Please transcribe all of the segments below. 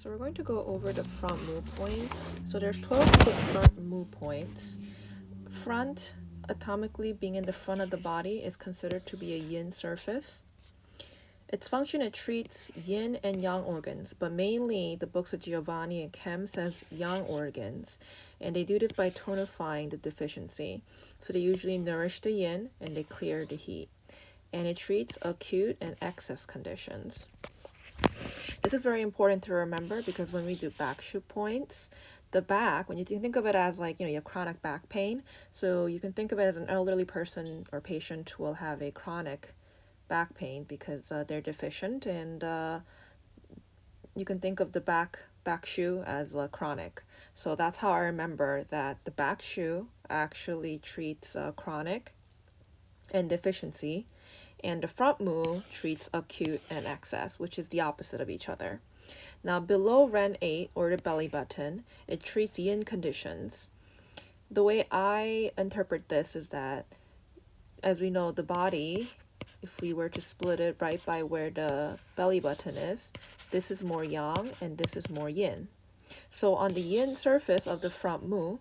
So we're going to go over the front mu points. So there's 12 front mu points. Front, atomically being in the front of the body, is considered to be a yin surface. Its function, it treats yin and yang organs, but mainly the books of Giovanni and Chem says yang organs, and they do this by tonifying the deficiency. So they usually nourish the yin and they clear the heat, and it treats acute and excess conditions. This is very important to remember because when we do back shu points, the back, when you think of it as like, you have chronic back pain, so you can think of it as an elderly person or patient who will have a chronic back pain because they're deficient, and you can think of the back shu as chronic. So that's how I remember that the back shu actually treats chronic and deficiency, and the front mu treats acute and excess, which is the opposite of each other. Now below Ren 8, or the belly button, it treats yin conditions. The way I interpret this is that, as we know, the body, if we were to split it right by where the belly button is, this is more yang and this is more yin. So on the yin surface of the front mu,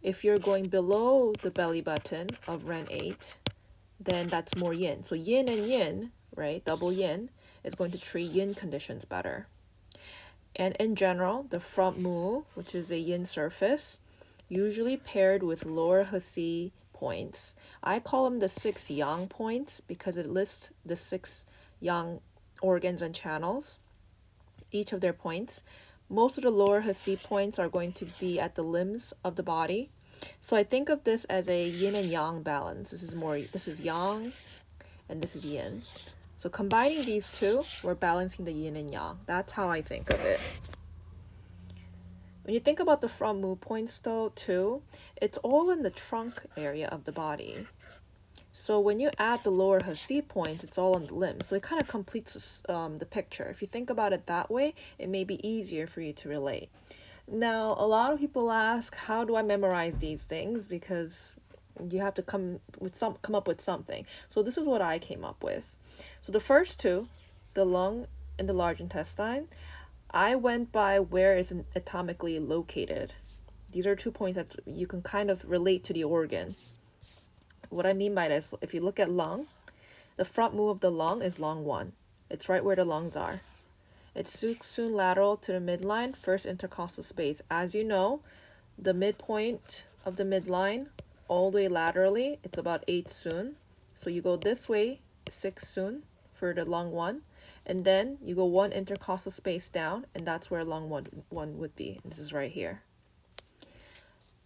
if you're going below the belly button of Ren 8, then that's more yin. So yin and yin, right, double yin, is going to treat yin conditions better. And in general, the front mu, which is a yin surface, usually paired with lower Hasi points. I call them the 6 yang points because it lists the 6 yang organs and channels, each of their points. Most of the lower Hasi points are going to be at the limbs of the body. So I think of this as a yin and yang balance. This is yang and this is yin. So combining these two, we're balancing the yin and yang. That's how I think of it. When you think about the front mu points though too, it's all in the trunk area of the body. So when you add the lower Hasi points, it's all on the limbs. So it kind of completes the picture. If you think about it that way, it may be easier for you to relate. Now, a lot of people ask, how do I memorize these things? Because you have to come up with something. So this is what I came up with. So the first two, the lung and the large intestine, I went by where it's atomically located. These are 2 points that you can kind of relate to the organ. What I mean by this, if you look at lung, the front mu of the lung is lung 1. It's right where the lungs are. It's soon lateral to the midline, first intercostal space. As you know, the midpoint of the midline, all the way laterally, it's about 8 sun. So you go this way, 6 sun for the lung 1. And then you go 1 intercostal space down, and that's where lung 1 would be. This is right here.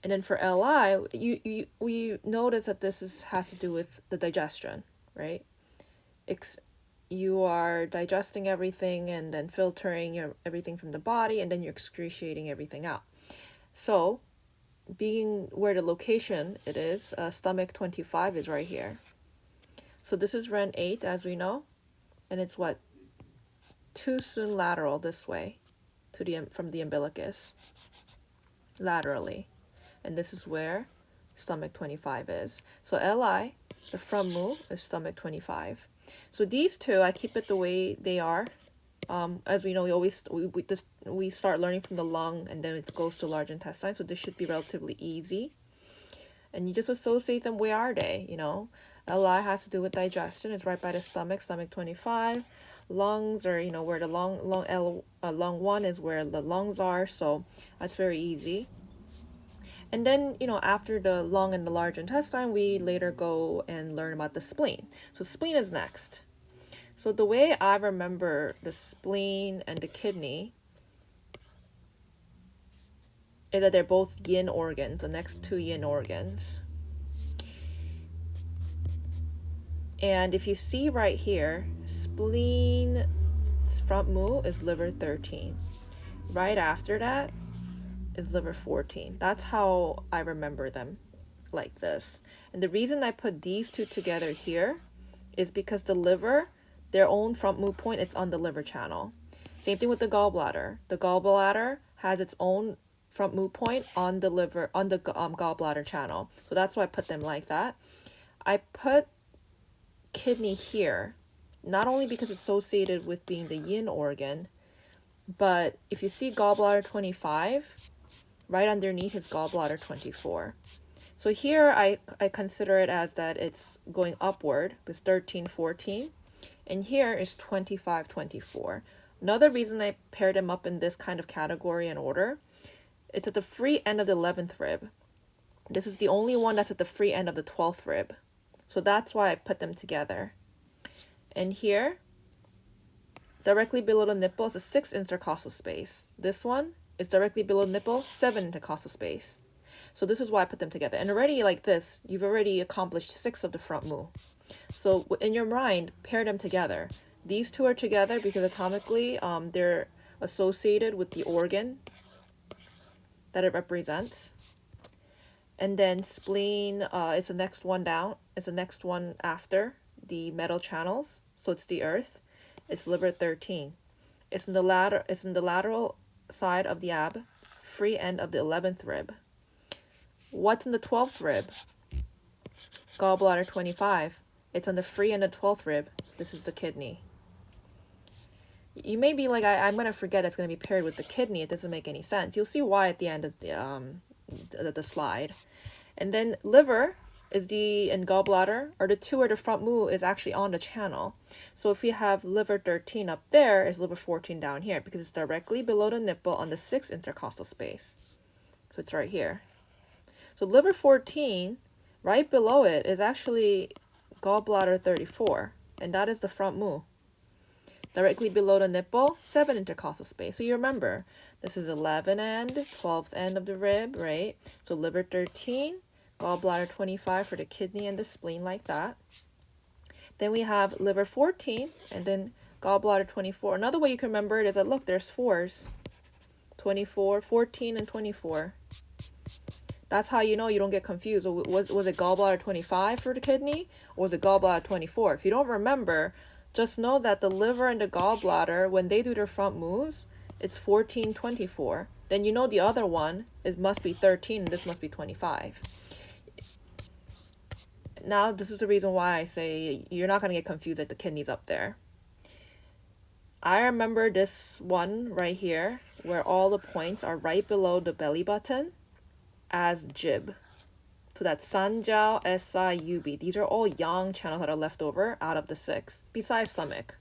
And then for LI, we notice that this has to do with the digestion, right? You are digesting everything and then filtering everything from the body, and then you're excreting everything out. So being where the location it is, stomach 25 is right here. So this is Ren 8, as we know, and it's what? 2 sun lateral this way from the umbilicus, laterally. And this is where stomach 25 is. So LI, the front mu, is stomach 25. So these two, I keep it the way they are. As we know, we start learning from the lung, and then it goes to large intestine. So this should be relatively easy. And you just associate them. Where are they? LI has to do with digestion. It's right by the stomach 25. Lungs are, where the lung 1 is where the lungs are. So that's very easy. And then, after the lung and the large intestine, we later go and learn about the spleen. So spleen is next. So the way I remember the spleen and the kidney is that they're both yin organs, the next 2 yin organs. And if you see right here, spleen's front mu is liver 13. Right after that is liver 14. That's how I remember them, like this. And the reason I put these two together here is because the liver, their own front mu point, it's on the liver channel. Same thing with the gallbladder. The gallbladder has its own front mu point on the liver, on the gallbladder channel. So that's why I put them like that. I put kidney here, not only because it's associated with being the yin organ, But if you see gallbladder 25, right underneath is gallbladder 24. So here I consider it as that it's going upward with 13, 14. And here is 25, 24. Another reason I paired them up in this kind of category and order, it's at the free end of the 11th rib. This is the only one that's at the free end of the 12th rib. So that's why I put them together. And here, directly below the nipple is a 6 intercostal space. This one is directly below the nipple, 7 intercostal space. So this is why I put them together. And already like this, you've already accomplished 6 of the front mu. So in your mind, pair them together. These two are together because atomically they're associated with the organ that it represents. And then spleen is the next one down, is the next one after the metal channels. So it's the earth. It's liver 13. It's in the lateral side of the ab, free end of the 11th rib. What's in the 12th rib? Gallbladder 25. It's on the free end of the 12th rib. This is the kidney. You may be like, I'm going to forget it's going to be paired with the kidney. It doesn't make any sense. You'll see why at the end of the slide. And then liver is and gallbladder, or the two or the front mu is actually on the channel. So if we have liver 13 up there, is liver 14 down here because it's directly below the nipple on the 6th intercostal space. So it's right here. So liver 14, right below it is actually gallbladder 34, and that is the front mu. Directly below the nipple, 7 intercostal space. So you remember, this is 11 end, 12th end of the rib, right? So liver 13, gallbladder 25 for the kidney and the spleen, like that. Then we have liver 14, and then gallbladder 24. Another way you can remember it is that, look, there's 4s. 24, 14, and 24. That's how you know you don't get confused. Was it gallbladder 25 for the kidney, or was it gallbladder 24? If you don't remember, just know that the liver and the gallbladder, when they do their front moves, it's 14, 24. Then you know the other one, it must be 13, and this must be 25. Now, this is the reason why I say you're not going to get confused that the kidney's up there. I remember this one right here, where all the points are right below the belly button, as jib. So that's Sanjiao, SI, UB. These are all yang channels that are left over out of the 6, besides stomach.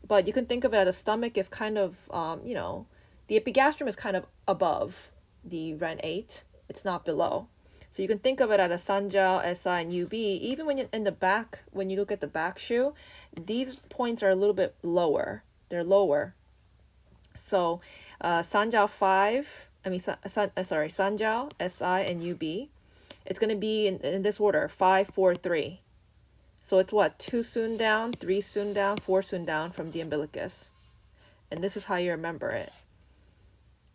But you can think of it as the stomach is kind of, the epigastrium is kind of above the Ren 8. It's not below. So you can think of it as a Sanjiao, SI, and UB. Even when you're in the back, when you look at the back shoe, these points are a little bit lower. They're lower. So Sanjiao 5, Sanjiao, SI, and UB. It's going to be in this order, 5, 4, 3. So it's what? 2 sun down, 3 sun down, 4 sun down from the umbilicus. And this is how you remember it.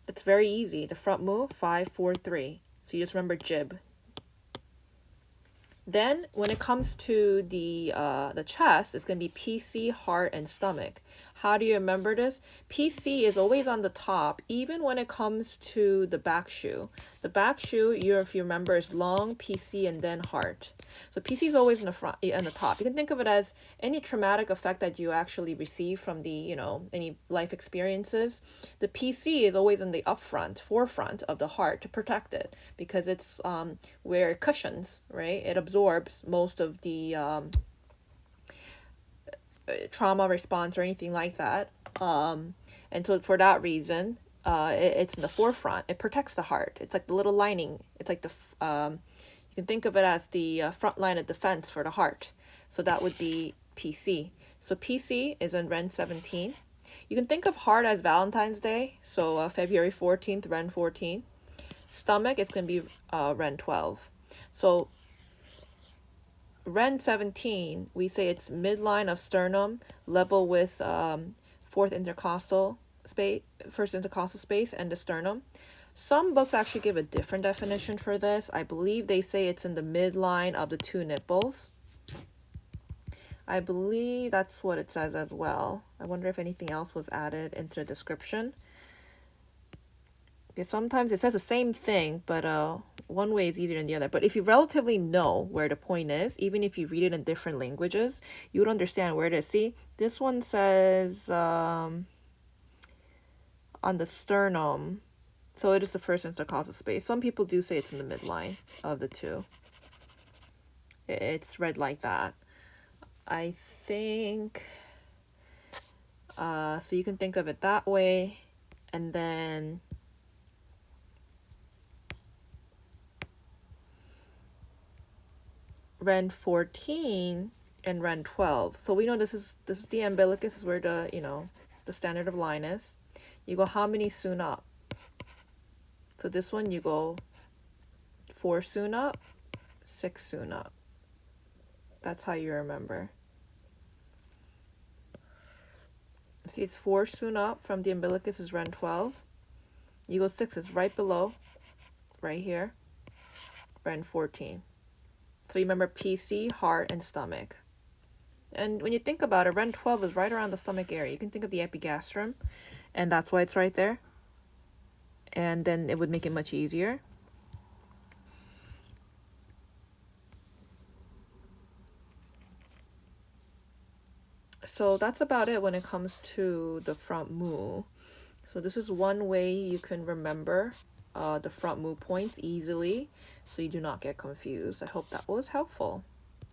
It's very easy. The front move, 5, 4, 3. So you just remember jib. Then when it comes to the chest, it's going to be PC, heart, and stomach. How do you remember this? PC is always on the top, even when it comes to the back shoe. The back shoe, if you remember, is lung, PC, and then heart. So PC is always in the front, in the top. You can think of it as any traumatic effect that you actually receive from the, any life experiences. The PC is always in the forefront of the heart to protect it, because it's where it cushions, right? It absorbs most of the trauma response or anything like that. And so for that reason, it's in the forefront. It protects the heart. It's like the little lining. It's like you can think of it as the front line of defense for the heart. So that would be PC. So PC is in Ren 17. You can think of heart as Valentine's Day. So February 14th, Ren 14. Stomach is going to be Ren 12. So Ren 17, we say it's midline of sternum, level with first intercostal space, and the sternum. Some books actually give a different definition for this. I believe they say it's in the midline of the 2 nipples. I believe that's what it says as well. I wonder if anything else was added into the description. Because sometimes it says the same thing, but one way is easier than the other. But if you relatively know where the point is, even if you read it in different languages, you would understand where it is. See, this one says on the sternum. So it is the first intercostal space. Some people do say it's in the midline of the two. It's read like that. I think, so you can think of it that way. And then Ren 14 and Ren 12. So we know this is the umbilicus, is where the, you know, the standard of line is. You go how many soon up? So this one you go 4 soon up, 6 soon up. That's how you remember. See, it's 4 soon up from the umbilicus is Ren 12. You go 6 is right below, right here, Ren 14. So you remember PC, heart, and stomach. And when you think about it, Ren 12 is right around the stomach area. You can think of the epigastrum, and that's why it's right there. And then it would make it much easier. So that's about it when it comes to the front mu. So this is one way you can remember the front mu points easily, so you do not get confused. I hope that was helpful.